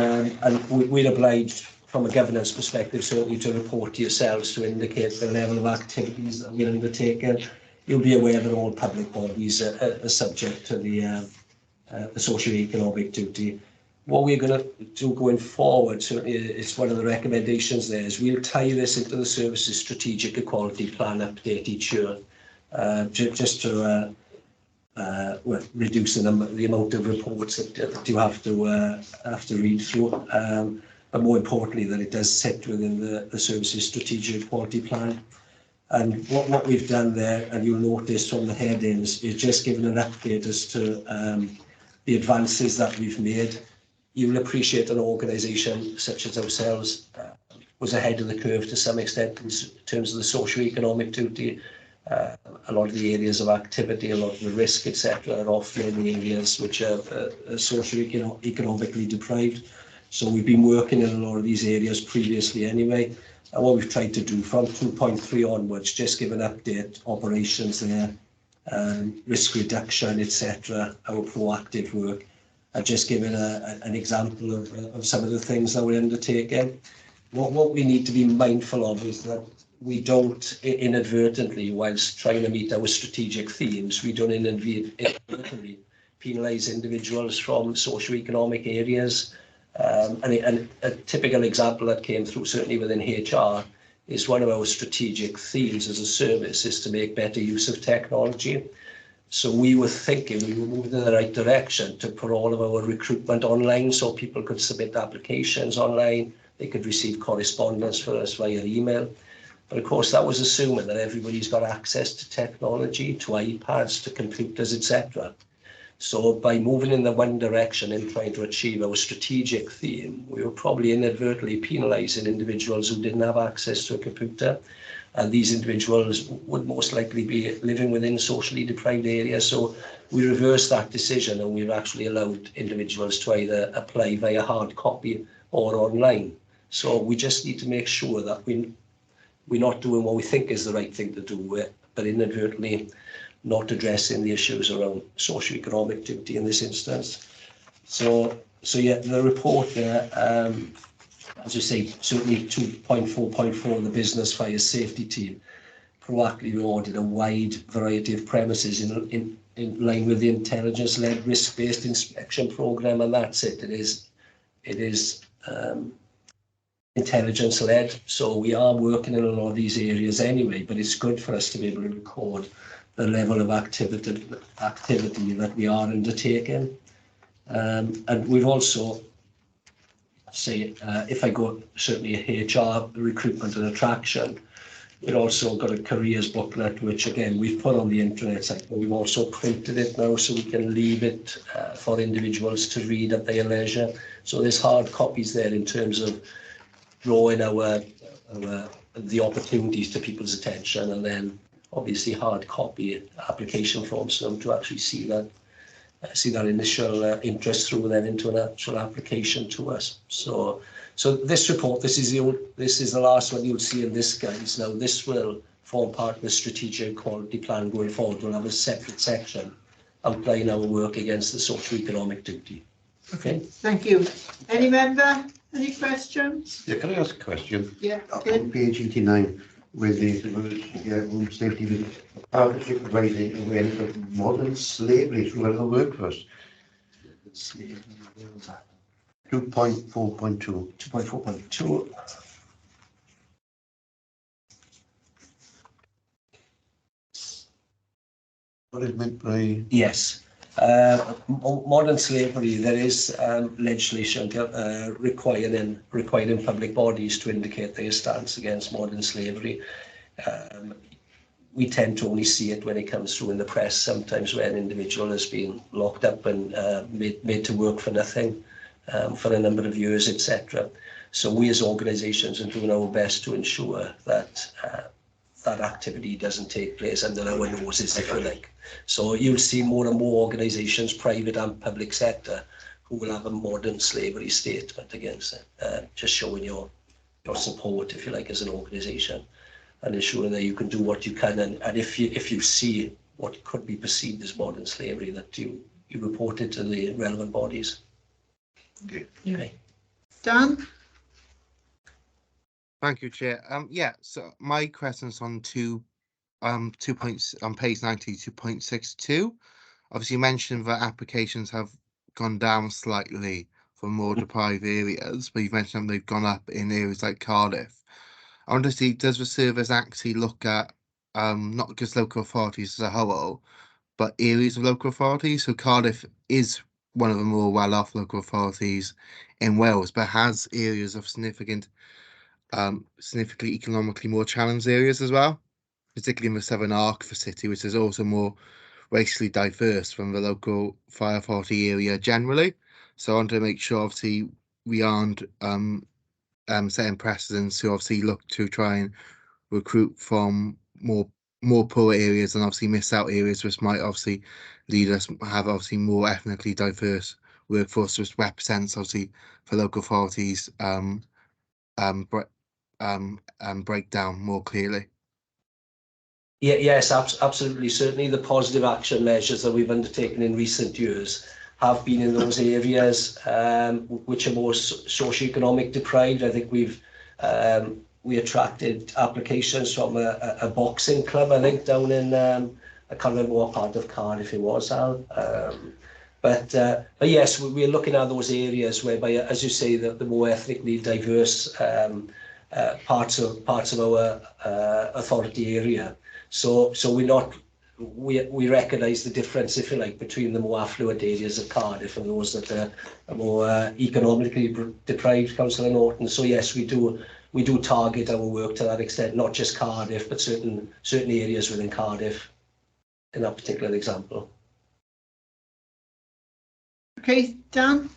we're obliged, from a governance perspective, certainly to report to yourselves to indicate the level of activities that we're undertaking. You'll be aware that all public bodies are subject to the the socio-economic duty. What we're going to do going forward, certainly it's one of the recommendations there, is we'll tie this into the services strategic equality plan update each year, just to well, reduce the amount of reports that you have to read through. But more importantly, that it does sit within the services strategic equality plan. And what we've done there, and you'll notice from the headings, is just given an update as to the advances that we've made. You'll appreciate an organisation such as ourselves was ahead of the curve to some extent in terms of the socio-economic duty. A lot of the areas of activity, a lot of the risk, etc., are often the areas which are socio-economically deprived. So we've been working in a lot of these areas previously anyway. And what we've tried to do from 2.3 onwards, just give an update, operations there, risk reduction, etc., our proactive work, and just giving an example of some of the things that we're undertaking. What we need to be mindful of is that we don't inadvertently, whilst trying to meet our strategic themes, we don't inadvertently penalise individuals from socio-economic areas. And a typical example that came through, certainly within HR, is one of our strategic themes as a service is to make better use of technology. So we were thinking we were moving in the right direction to put all of our recruitment online so people could submit applications online, they could receive correspondence for us via email. But of course, that was assuming that everybody's got access to technology, to iPads, to computers, etc. So by moving in the one direction and trying to achieve our strategic theme, we were probably inadvertently penalising individuals who didn't have access to a computer. And these individuals would most likely be living within socially deprived areas. So we reversed that decision and we've actually allowed individuals to either apply via hard copy or online. So we just need to make sure that we're not doing what we think is the right thing to do, but inadvertently not addressing the issues around socio-economic duty in this instance. So yeah, the report there, as you say, certainly 2.4.4, the business fire safety team proactively rewarded a wide variety of premises in line with the intelligence-led risk-based inspection programme, and that's it. It is intelligence-led, so we are working in a lot of these areas anyway, but it's good for us to be able to record the level of activity that we are undertaking. And we've also, say, if I go certainly HR, recruitment and attraction, we've also got a careers booklet, which again, we've put on the intranet site, but we've also printed it now so we can leave it for individuals to read at their leisure. So there's hard copies there in terms of drawing the opportunities to people's attention, and then obviously hard copy application forms for them to actually see that initial interest through then into an actual application to us. So this report, this is the last one you'll see in this, guys. Now this will form part of the strategic quality plan going forward. We'll have a separate section outlining our work against the socio-economic duty. Okay. Thank you. Any member? Any questions? Yeah, can I ask a question? Yeah. On page 89, with the room safety with partnership providing awareness of modern slavery throughout the workforce. 2.4.2. 2.4.2. What is meant by? Yes. Modern slavery, there is legislation requiring public bodies to indicate their stance against modern slavery. We tend to only see it when it comes through in the press, sometimes when an individual has been locked up and made to work for nothing for a number of years, etc. So we as organisations are doing our best to ensure that that activity doesn't take place under our noses, if you like. So you'll see more and more organisations, private and public sector, who will have a modern slavery statement against it, just showing your support, if you like, as an organisation, and ensuring that you can do what you can. And if you see what could be perceived as modern slavery, that you report it to the relevant bodies. Okay. Okay. Dan? Thank you, Chair. Yeah, so my question's on 2 points on page 90, 2.62. Obviously, you mentioned that applications have gone down slightly for more deprived areas, but you've mentioned they've gone up in areas like Cardiff. I want to see, does the service actually look at not just local authorities as a whole, but areas of local authorities? So Cardiff is one of the more well-off local authorities in Wales, but has areas of significantly economically more challenged areas as well, particularly in the southern arc of the city, which is also more racially diverse from the local fire authority area generally. So I want to make sure, obviously, we aren't setting precedents to obviously look to try and recruit from more poor areas and obviously miss out areas which might obviously lead us have obviously more ethnically diverse workforce, which represents obviously for local authorities break down more clearly. Yeah, yes, absolutely. Certainly the positive action measures that we've undertaken in recent years have been in those areas which are more socioeconomic deprived. I think we attracted applications from a boxing club, I think, down in, I can't remember what part of Cardiff it was, Al. But yes, we're looking at those areas whereby, as you say, the more ethnically diverse parts of our authority area. So we recognise the difference, if you like, between the more affluent areas of Cardiff and those that are more economically deprived, Councillor Norton. So yes, we do target our work to that extent, not just Cardiff, but certain areas within Cardiff in that particular example. Okay, Dan?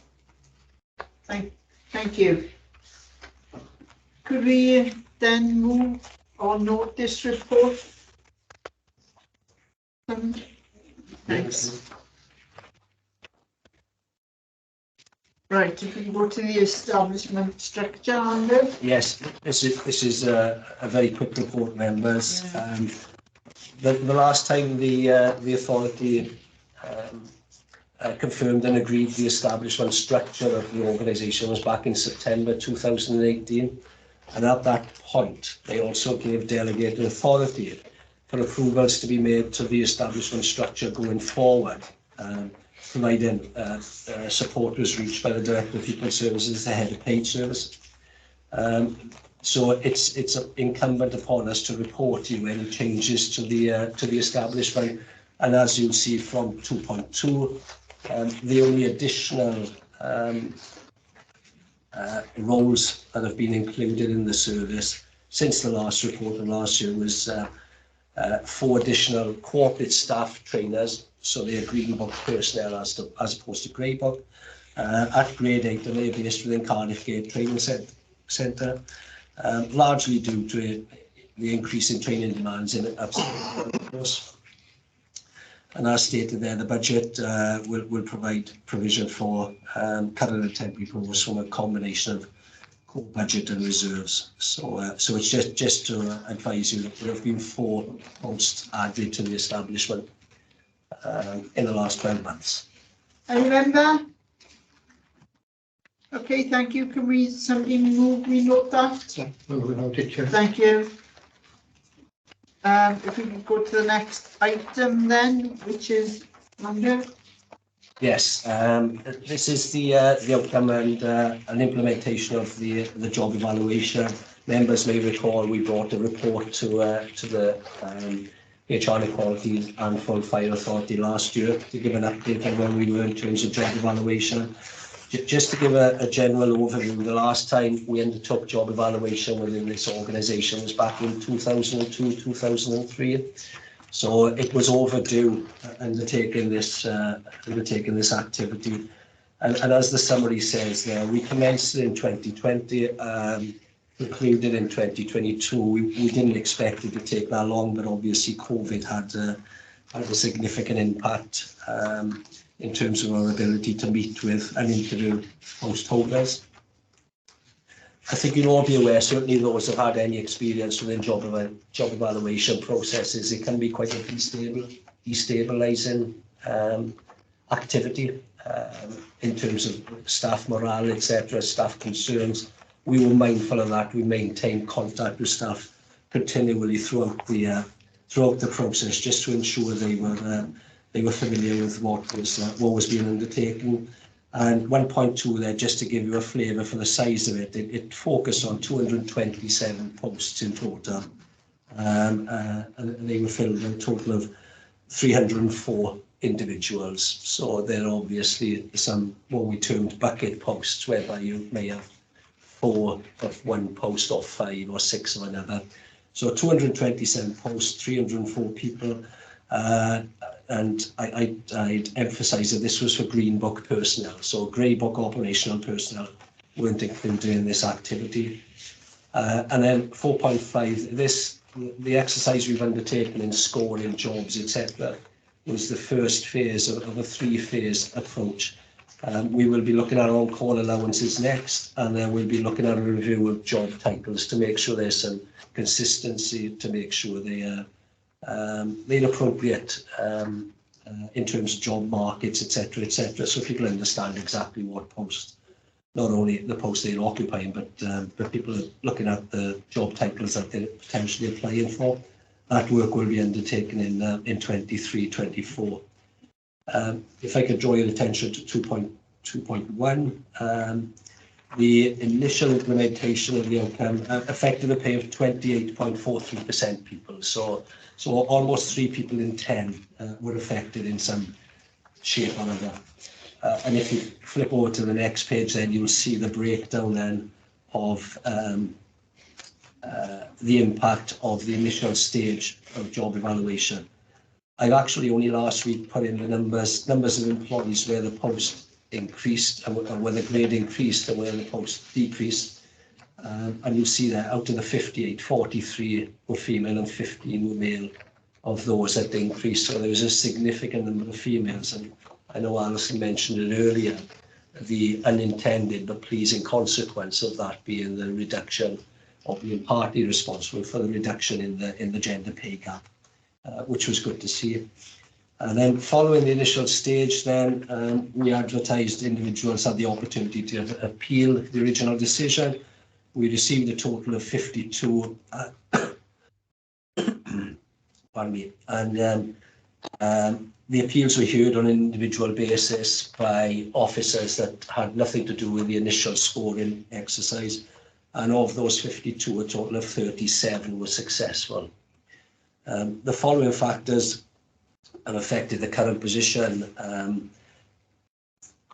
Thank you. Could we then move on notice report? Thanks. Right, if we go to the establishment structure, Andrew? Yes, this is a very quick report, members. Yeah. The last time the authority confirmed and agreed the establishment structure of the organisation was back in September 2018, and at that point they also gave delegated authority for approvals to be made to the establishment structure going forward, providing support was reached by the Director of People Services, the head of paid service. So it's incumbent upon us to report to you any changes to the establishment, and as you'll see from 2.2, the only additional roles that have been included in the service since the last report of last year was 4 additional corporate staff trainers, so they are green book personnel as opposed to grey book, at grade 8, and they are based within Cardiff Gate Training Centre, largely due to the increase in training demands in upskilling. And as stated there, the budget will provide provision for current and temporary posts from a combination of core budget and reserves. So it's just to advise you that there have been 4 posts added to the establishment in the last 12 months. I remember. Okay, thank you. Can somebody we note that? Yeah, we noted, Chair. Thank you. If we can go to the next item then, which is under. Yes, this is the outcome and implementation of the job evaluation. Members may recall we brought a report to the HR and Equalities and Full Fire Authority last year to give an update on where we were in terms of job evaluation. Just to give a general overview, the last time we undertook job evaluation within this organisation was back in 2002, 2003. So it was overdue undertaking this activity. And as the summary says there, we commenced in 2020, concluded in 2022. We didn't expect it to take that long, but obviously COVID had a significant impact in terms of our ability to meet with and interview post holders. I think you'll all be aware, certainly those who have had any experience within job evaluation processes, it can be quite a destabilising activity in terms of staff morale, etc., staff concerns. We were mindful of that. We maintained contact with staff continually throughout the process, just to ensure they were they were familiar with what was being undertaken. And 1.2 there, just to give you a flavour for the size of it, it focused on 227 posts in total. And they were filled by a total of 304 individuals. So there are obviously some what we termed bucket posts, whereby you may have 4 of one post or 5 or 6 of another. So 227 posts, 304 people. And I'd emphasise that this was for Green Book personnel. So Grey Book operational personnel weren't included in this activity. And then 4.5, the exercise we've undertaken in scoring jobs, etc., was the first phase of a 3-phase approach. We will be looking at on-call allowances next, and then we'll be looking at a review of job titles to make sure there's some consistency, to make sure they're appropriate in terms of job markets, etc., etc., so people understand exactly what post, not only the post they're occupying, but people are looking at the job titles that they're potentially applying for. That work will be undertaken in 23-24. If I could draw your attention to 2.1, the initial implementation of the outcome affected a pay of 28.43% people. So almost 3 people in 10 were affected in some shape or other. And if you flip over to the next page, then you'll see the breakdown then of the impact of the initial stage of job evaluation. I've actually only last week put in the numbers of employees where the post increased and where the grade increased and where the post decreased. And you'll see that out of the 58, 43 were female and 15 were male of those that increased. So there was a significant number of females. And I know Alison mentioned it earlier, the unintended but pleasing consequence of that being the reduction, or being partly responsible for the reduction in the gender pay gap, which was good to see. And then following the initial stage, then we advertised individuals had the opportunity to appeal the original decision. We received a total of 52, pardon me, and the appeals were heard on an individual basis by officers that had nothing to do with the initial scoring exercise. And of those 52, a total of 37 were successful. The following factors have affected the current position.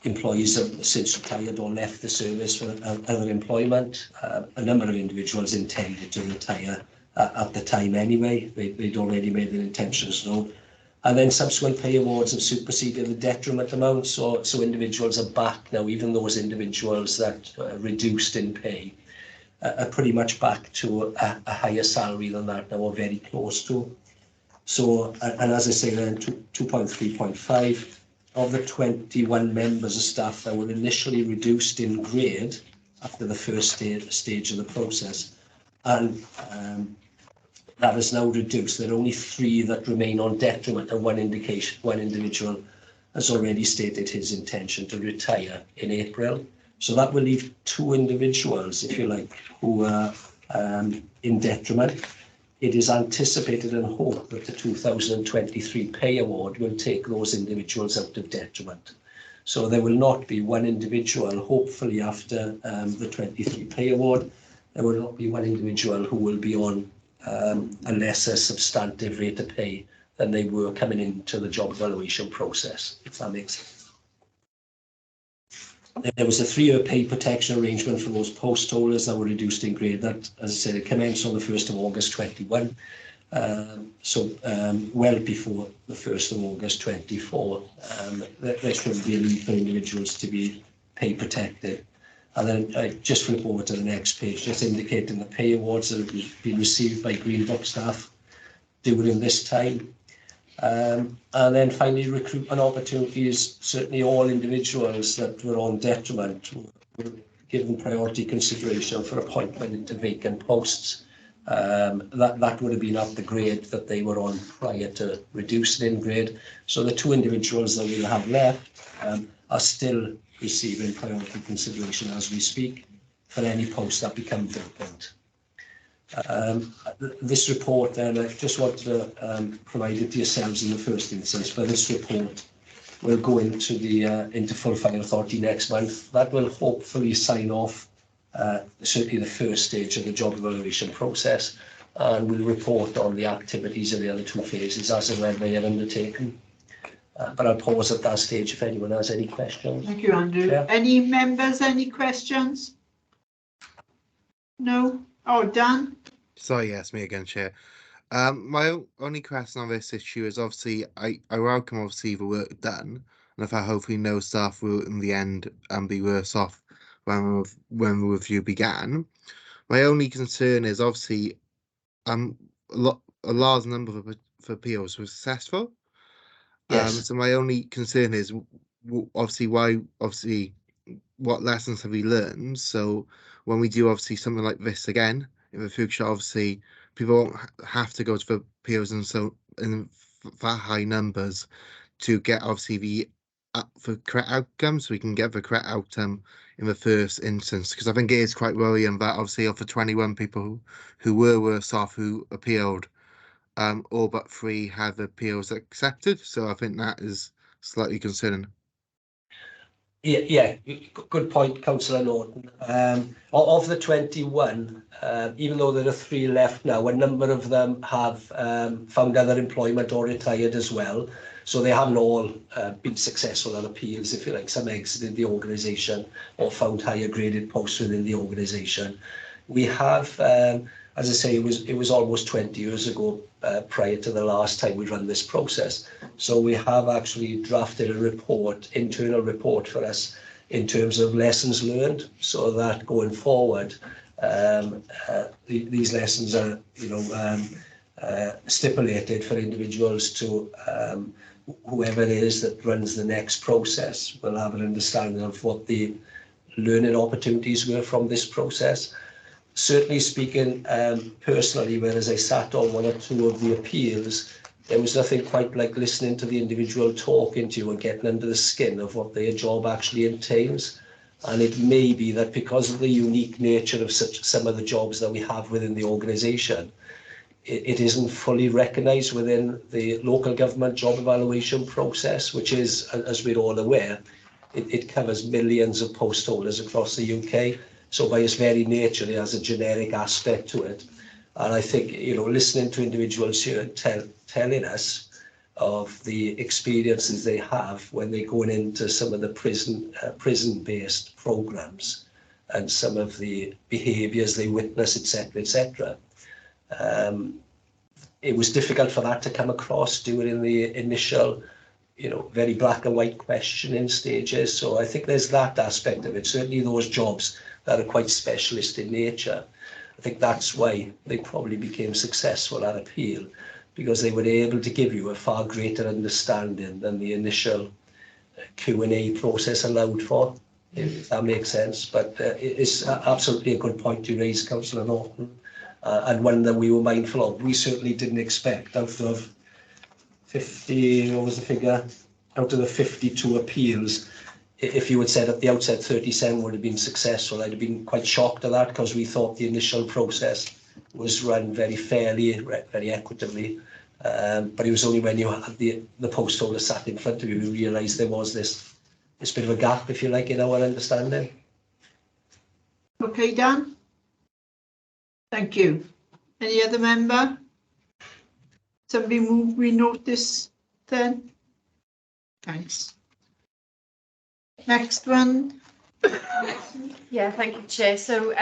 Employees have since retired or left the service for other employment. A number of individuals intended to retire at the time anyway. They'd already made their intentions known. And then subsequent pay awards have superseded the detriment amount. So individuals are back now, even those individuals that reduced in pay are pretty much back to a higher salary than that now, or very close to. So, and as I say then, 2.3.5 of the 21 members of staff that were initially reduced in grade after the first stage of the process, and that is now reduced. There are only 3 that remain on detriment, and one individual has already stated his intention to retire in April. So that will leave 2 individuals, if you like, who are in detriment. It is anticipated and hoped that the 2023 pay award will take those individuals out of detriment. So there will not be one individual, hopefully after the 23 pay award, there will not be one individual who will be on a lesser substantive rate of pay than they were coming into the job evaluation process, if that makes sense. There was a 3-year pay protection arrangement for those post holders that were reduced in grade. That, as I said, it commenced on the 1st of August 21. Well before the 1st of August 24. There should be a need for individuals to be pay protected. And then I just flip over to the next page, just indicating the pay awards that have been received by Green Book staff during this time. And then finally, recruitment opportunities. Certainly all individuals that were on detriment were given priority consideration for appointment into vacant posts. That would have been at the grade that they were on prior to reducing in grade. So the 2 individuals that we'll have left are still receiving priority consideration as we speak for any post that become vacant. This report, then, I just want to provide it to yourselves in the first instance, but this report will go into full fire authority next month. That will hopefully sign off certainly the first stage of the job evaluation process, and we'll report on the activities of the other two phases as and when they are undertaken. But I'll pause at that stage if anyone has any questions. Thank you, Andrew. Yeah. Any members, any questions? No? Oh, Dan? Sorry, yes, me again, Chair. My only question on this issue is obviously I welcome obviously the work done, and if I hopefully no staff will in the end be worse off when the review began. My only concern is obviously a large number of appeals were successful. Yes. So my only concern is obviously what lessons have we learned? So when we do obviously something like this again in the future, obviously people won't have to go to the appeals and so in that high numbers to get obviously the correct outcome, so we can get the correct outcome in the first instance. Because I think it is quite worrying that obviously of the 21 people who were worse off who appealed, all but 3 have appeals accepted. So I think that is slightly concerning. Yeah, good point, Councillor Norton. Of the 21, even though there are 3 left now, a number of them have found other employment or retired as well. So they haven't all been successful on appeals, if you like. Some exited the organisation or found higher graded posts within the organisation. We have, as I say, it was almost 20 years ago prior to the last time we run this process. So we have actually drafted a report, internal report for us in terms of lessons learned, so that going forward, these lessons are, stipulated for individuals to, whoever it is that runs the next process will have an understanding of what the learning opportunities were from this process. Certainly speaking, personally, whereas I sat on 1 or 2 of the appeals, there was nothing quite like listening to the individual talking to you and getting under the skin of what their job actually entails. And it may be that because of the unique nature of some of the jobs that we have within the organisation, it isn't fully recognised within the local government job evaluation process, which is, as we're all aware, it covers millions of post holders across the UK. So by its very nature, it has a generic aspect to it. And I think, listening to individuals here telling us of the experiences they have when they're going into some of the prison-based programs and some of the behaviours they witness, etc., it was difficult for that to come across during the initial, very black and white questioning stages. So I think there's that aspect of it. Certainly those jobs that are quite specialist in nature, I think that's why they probably became successful at appeal, because they were able to give you a far greater understanding than the initial Q&A process allowed for, if that makes sense. But it's absolutely a good point you raised, Councillor Norton, and one that we were mindful of. We certainly didn't expect out of 50, what was the figure? Out of the 52 appeals, if you had said at the outset 37 would have been successful, I'd have been quite shocked at that, because we thought the initial process was run very fairly, very equitably. But it was only when you had the post holder sat in front of you, we realised there was this bit of a gap, if you like, in our understanding. Okay, Dan? Thank you. Any other member? Somebody move we notice then? Thanks. Next one. Yeah, thank you, Chair. So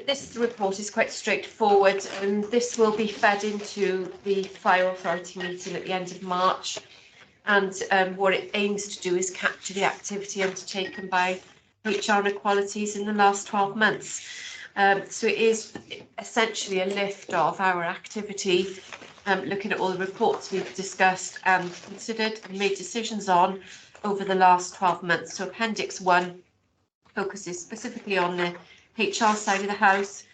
this report is quite straightforward, and this will be fed into the Fire Authority meeting at the end of March. And what it aims to do is capture the activity undertaken by HR and Equalities in the last 12 months. So it is essentially a lift of our activity, looking at all the reports we've discussed and considered and made decisions on over the last 12 months. So Appendix 1 focuses specifically on the HR side of the house.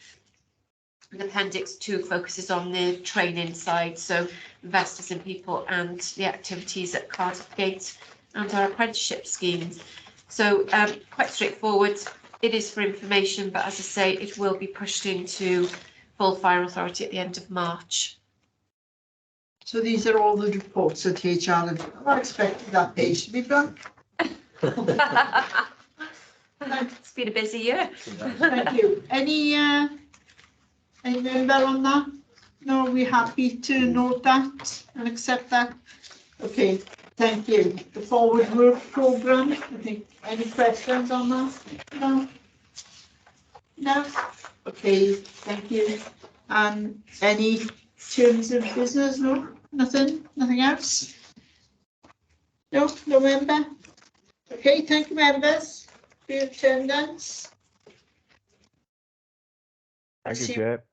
And Appendix 2 focuses on the training side, so investors in people and the activities at Cardiff Gate and our apprenticeship schemes. So quite straightforward. It is for information, but as I say, it will be pushed into full fire authority at the end of March. So these are all the reports that HR have. I'm not expecting that page to be blank. It's been a busy year. Thank you. Any member on that? No, we're happy to note that and accept that. Okay, thank you. The forward work programme, I think, any questions on that? No? No? Okay, thank you. And any terms of business? No? Nothing? Nothing else? No? No member? Okay, thank you members for your attendance. Thank you, See- Chair.